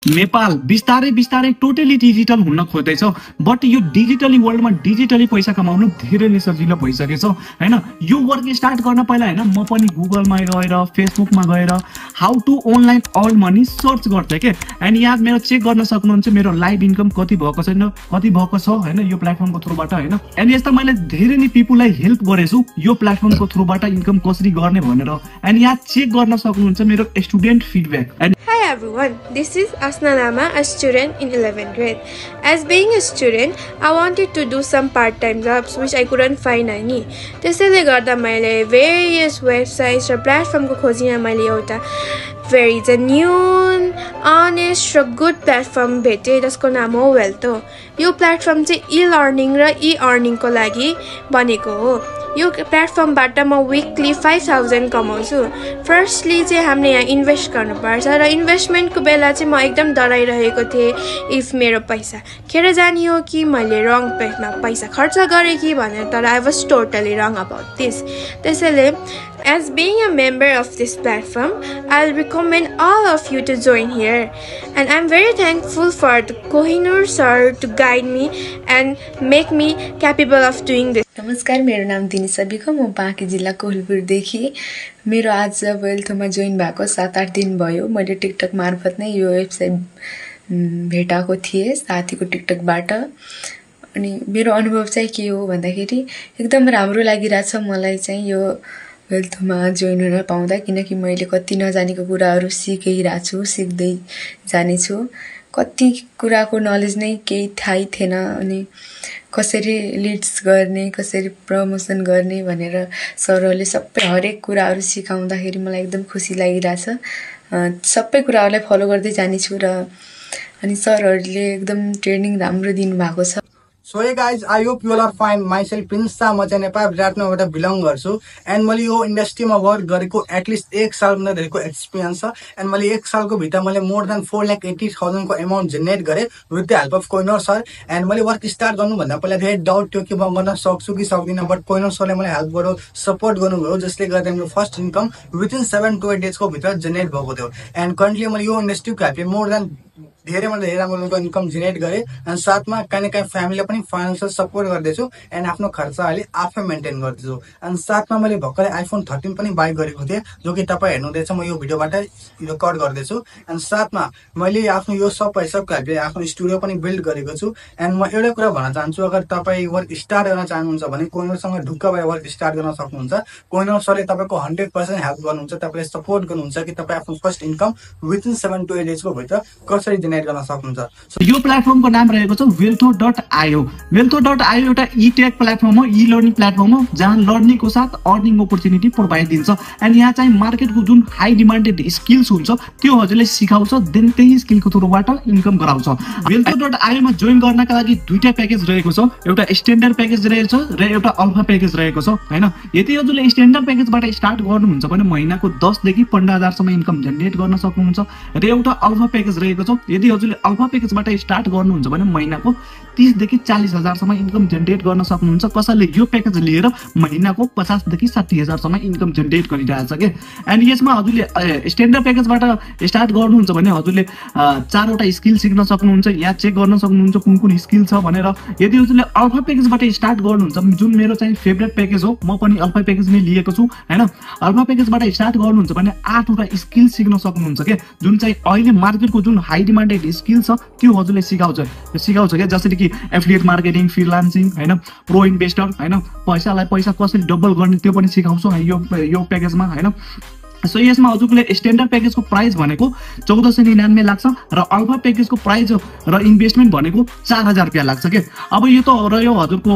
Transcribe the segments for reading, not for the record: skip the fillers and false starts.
नेपाल बिस्तारै बिस्तारै totally digital हुन खोज्दैछ बट यो डिजिटली वर्ल्डमा डिजिटली पैसा कमाउनु धेरै नै सजिलो भइसकेछ हैन। यो वर्क स्टार्ट गर्न पहिला हैन म पनि गुगलमा गएर फेसबुकमा गएर how to online earn money search गर्थेँ के। एन्ड यहाँ मेरो चेक गर्न सक्नुहुन्छ मेरो लाइभ इन्कम कति भएको छ हैन यो प्लेटफर्मको थ्रुबाट हैन। एन्ड यस्ता मैले धेरै नै पिपुललाई हेल्प गरेछु यो प्लेटफर्मको थ्रुबाट इन्कम कसरी गर्ने भनेर। एन्ड यहाँ चेक गर्न सक्नुहुन्छ मेरो student feedback. Hi everyone, this is Asna Lama, a student in 11th grade. As being a student, I wanted to do some part-time jobs which I couldn't find any. त्यसैले गर्दा मैले various websites र प्लेटफर्मको खोजीमा मैले एउटा very genuine, honest र good platform भेटेँ जसको नाम हो वेल्थो। यो प्लेटफर्म चाहिँ e-learning र e-earning को लागि बनेको हो। यो प्लेटफर्मबाट म विकली 5000 कमाउँछु। फर्स्टली चाहिँ हामीले यहाँ इन्भेस्ट गर्नुपर्छ र इन्भेस्टमेन्टको बेला चाहिँ म एकदम डराइरहेको थिएँ इफ मेरो पैसा खेर जाने हो कि मैले रङ पेजमा पैसा खर्च गरेँ कि भनेर। तर I was totally wrong about this. त्यसैले as being a member of this platform, I'll recommend all of you to join here. And I'm very thankful for the Kohinoor sir to guide me and make me capable of doing this. नमस्कार, मेरो नाम दिनी सबिको, म बाँकी जिल्ला कोहलपुरदेखि। मेरो आज वेल्थोमा join भएको 7-8 दिन भयो। मैले टिकटक मार्फत नै यो वेबसाइट भेटाएको थिएँ साथीको टिकटकबाट। अनि मेरो अनुभव चाहिँ के हो भन्दाखेरि एकदम राम्रो लागिरहेछ मलाई चाहिँ यो वेल्थोमा जोइन हुन पाउँदा, किनकि मैले कति नजानेको कुराहरू सिकिरहेको छु, सिक्दै जानेछु। कति कुराको नलेज नै केही थाहै थिएन। अनि कसरी लिड्स गर्ने, कसरी प्रमोसन गर्ने भनेर सरहरूले सबै हरेक कुराहरू सिकाउँदाखेरि मलाई एकदम खुसी लागिरहेछ। सबै कुराहरूलाई फलो गर्दै जानेछु र अनि सरहरूले एकदम ट्रेनिङ राम्रो दिनुभएको छ। So hey guys, I hope you all are fine. Myself Prince Sa, म चाहिँ नेपाल विराटनगरबाट बिलोङ गर्छु। एन्ड मैले यो इन्डस्ट्रीमा वर्क गरेको एटलिस्ट 1 सालभन्दा धेरैको एक्सपिरियन्स छ। एन्ड मैले 1 सालको भित्र मैले मोर देन 4,80,000 को एमाउन्ट जेनेरेट गरेँ with the help of Kohinoor sir. And मैले वर्क स्टार्ट गर्नुभन्दा पहिला धेरै डाउट थियो कि म गर्न सक्छु कि सक्दिनँ, बट कोहिनोर सरले मलाई हेल्प गर्यो, सपोर्ट गर्नुभयो, जसले गर्दा मेरो फर्स्ट इन्कम विथिन 7 to 8 डेजको भित्र जेनेरेट भएको थियो। एन्ड करेन्टली मैले यो इन्डस्ट्रीको हेल्पले मोर देन धेरैभन्दा धेरै राम्रो इन्कम जेनेरेट गरेँ। एन्ड साथमा काहीँ न काहीँ फ्यामिलीलाई पनि फाइनेन्सियल सपोर्ट गर्दैछु एन्ड आफ्नो खर्च अहिले आफै मेन्टेन गर्दैछु। एन्ड साथमा मैले भर्खरै iPhone 13 पनि बाई गरेको थिएँ, जो कि तपाईँ हेर्नुहुँदैछ, म यो भिडियोबाट रेकर्ड गर्दैछु। एन्ड साथमा मैले आफ्नो यो सब पैसाको हेल्पले आफ्नो स्टुडियो पनि बिल्ड गरेको छु। एन्ड म एउटै कुरा भन्न चाहन्छु, अगर तपाईँ वर्क स्टार्ट गर्न चाहनुहुन्छ भने कोहिनोरसँग ढुक्क भएर वर्क स्टार्ट गर्न सक्नुहुन्छ। कोहिनोर सरले तपाईँको 100% हेल्प गर्नुहुन्छ, तपाईँले सपोर्ट गर्नुहुन्छ कि तपाईँ आफ्नो फर्स्ट इन्कम विथिन 7 to 8 डेजको भित्र कसरी गर्न सक्नुहुन्छ। यो प्लेटफर्मको नाम रहेको छ वेल्थो.io। वेल्थो.io एउटा ई-टेक प्लेटफर्म हो, ई लर्निङ प्लेटफर्म हो, जहाँ लर्निङको साथ अर्निङ अपर्च्युनिटी प्रोभाइड दिन्छ। एन्ड यहाँ चाहिँ मार्केटको जुन हाई डिमान्डेड स्किल्स हुन्छ त्यो हजुरले सिकाउँछ, देन त्यही स्किलको थ्रुबाट इन्कम गराउँछ। वेल्थो.io मा जोइन गर्नका लागि दुईटा प्याकेज रहेको छ, एउटा स्ट्यान्डर्ड प्याकेज रहेको छ र एउटा अल्फा प्याकेज रहेको छ हैन। यदि हजुरले स्ट्यान्डर्ड प्याकेजबाट स्टार्ट गर्नुहुन्छ भने महिनाको 10 देखि 15,000 सम्म इन्कम जेनेरेट गर्न सक्नुहुन्छ र एउटा अल्फा प्याकेज रहेको छ। यदि हजुरले अल्फा प्याकेजबाट स्टार्ट गर्नुहुन्छ भने महिनाको 30 देखि 40,000 सम्म इन्कम जेनेरेट गर्न सक्नुहुन्छ। कसैले यो प्याकेज लिएर महिनाको 50 देखि 60,000 सम्म इन्कम जेनेरेट गरिरहेछ के। एन्ड यसमा हजुरले स्ट्यान्डर्ड प्याकेजबाट स्टार्ट गर्नुहुन्छ भने हजुरले 4वटा स्किल सिक्न सक्नुहुन्छ, यहाँ चेक गर्न सक्नुहुन्छ कुन कुन स्किल छ भनेर। यदि हजुरले अल्फा प्याकेजबाट स्टार्ट गर्नुहुन्छ, जुन मेरो चाहिँ फेभरेट प्याकेज हो, म पनि अल्फा प्याकेज नै लिएको छु हैन। अल्फा प्याकेजबाट स्टार्ट गर्नुहुन्छ भने 8वटा स्किल सिक्न सक्नुहुन्छ के, जुन चाहिँ अहिले मार्केटको जुन हाई डिमान्डेड स्किल छ त्यो हजुरले सिकाउँछ के। जसरी कि एफिलिएट मार्केटिङ, फ्रिलान्सिङ हैन, प्रो इन्भेस्टर हैन, पैसा कसरी डबल गर्ने त्यो पनि सिकाउँछु यो प्याकेजमा हैन। सो यसमा हजुरले स्ट्यान्डर्ड प्याकेजको प्राइस भनेको 1499 लाग्छ र अल्फा प्याकेजको प्राइस र इन्भेस्टमेन्ट भनेको 4000 रुपैयाँ लाग्छ के। अब यो त रह्यो हजुरको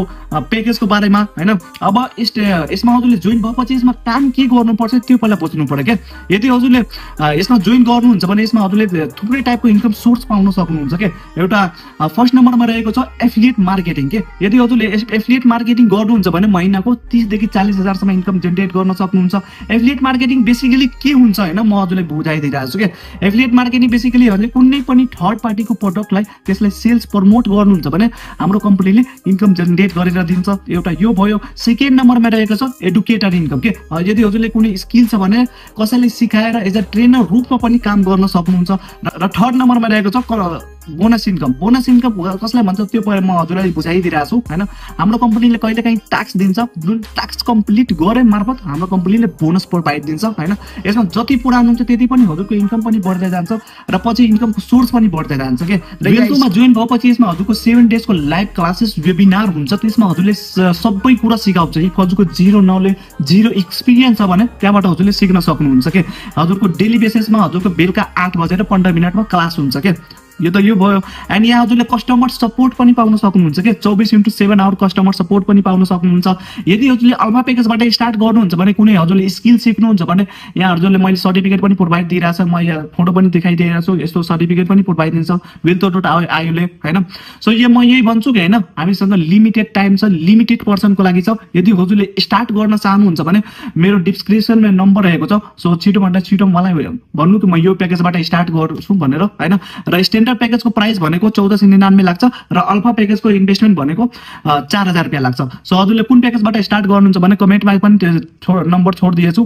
प्याकेजको बारेमा हैन। अब यसमा हजुरले जोइन भएपछि यसमा काम के गर्नुपर्छ त्यो पहिला बुझ्नु पर्यो के। यदि हजुरले यसमा जोइन गर्नुहुन्छ भने यसमा हजुरले थुप्रै टाइपको इन्कम सोर्स पाउन सक्नुहुन्छ के। एउटा फर्स्ट नम्बरमा रहेको छ एफिलिएट मार्केटिङ के। यदि हजुरले एफिलिएट मार्केटिङ गर्नुहुन्छ भने महिनाको 30 देखि 40,000 सम्म इन्कम जेनेरेट गर्न सक्नुहुन्छ। एफिलिएट मार्केटिङ बेसिकली बेसिकली के हुन्छ हैन म हजुरलाई बुझाइदिइरहेको छु के एफिलिएट मार्केटिङ बेसिकली हजुरले कुनै पनि थर्ड पार्टीको प्रोडक्टलाई त्यसलाई सेल्स प्रमोट गर्नुहुन्छ भने हाम्रो कम्पनीले इन्कम जेनेरेट गरेर दिन्छ एउटा यो भयो सेकेन्ड नम्बरमा रहेको छ एडुकेटर इन्कम के यदि हजुरले कुनै स्किल छ भने कसैले सिकाएर एज अ ट्रेनर रूपमा पनि काम गर्न सक्नुहुन्छ र थर्ड नम्बरमा रहेको छ बोनस इन्कम कसलाई भन्छ त्यो म हजुरलाई बुझाइदिइरहेको छु हैन हाम्रो कम्पनीले कहिलेकाहीँ ट्याक्स दिन्छ जुन ट्याक्स कम्प्लिट गरे मार्फत हाम्रो कम्पनीले बोनस प्रोभाइड दिन्छ हैन यसमा जति पुराउनुहुन्छ त्यति पनि हजुरको इन्कम पनि बढ्दै जान्छ र पछि इन्कमको सोर्स पनि बढ्दै जान्छ के वेलकोमा जोइन भएपछि यसमा हजुरको 7 डेजको लाइभ क्लासेस वेबिनार हुन्छ त्यसमा हजुरले सबै कुरा सिकाउँछ इफ हजुरको जिरो नलेज जिरो एक्सपिरियन्स छ भने त्यहाँबाट हजुरले सिक्न सक्नुहुन्छ के हजुरको डेली बेसिसमा हजुरको बेलुका 8 बजेर 15 मिनेटमा क्लास हुन्छ के यो त यो भयो एन्ड यहाँ हजुरले कस्टमर सपोर्ट पनि पाउन सक्नुहुन्छ के 24/7 आवर कस्टमर सपोर्ट पनि पाउन सक्नुहुन्छ यदि हजुरले अल्फा प्याकेजबाट स्टार्ट गर्नुहुन्छ भने कुनै हजुरले स्किल सिक्नुहुन्छ भने यहाँ हजुरले मैले सर्टिफिकेट पनि प्रोभाइड दिइरहेको छ म यहाँ फोटो पनि देखाइदिइरहेको छु यस्तो सर्टिफिकेट पनि प्रोभाइड दिन्छ वेल्थ.io हैन सो यो म यही भन्छु कि हैन हामीसँग लिमिटेड टाइम छ लिमिटेड पर्सनको लागि छ यदि हजुरले स्टार्ट गर्न चाहनुहुन्छ भने मेरो डिस्क्रिप्सनमा नम्बर रहेको छ सो छिटोभन्दा छिटो मलाई भन्नु कि म यो प्याकेजबाट स्टार्ट गर्छु भनेर हैन र स्ट्यान्डर्ड प्याकेजको प्राइस भनेको 1499 लाग्छ र अल्फा प्याकेजको इन्भेस्टमेन्ट भनेको 4000 रुपैयाँ लाग्छ सो हजुरले कुन प्याकेजबाट स्टार्ट गर्नुहुन्छ भने कमेन्टमा पनि नम्बर छोडिदिएछु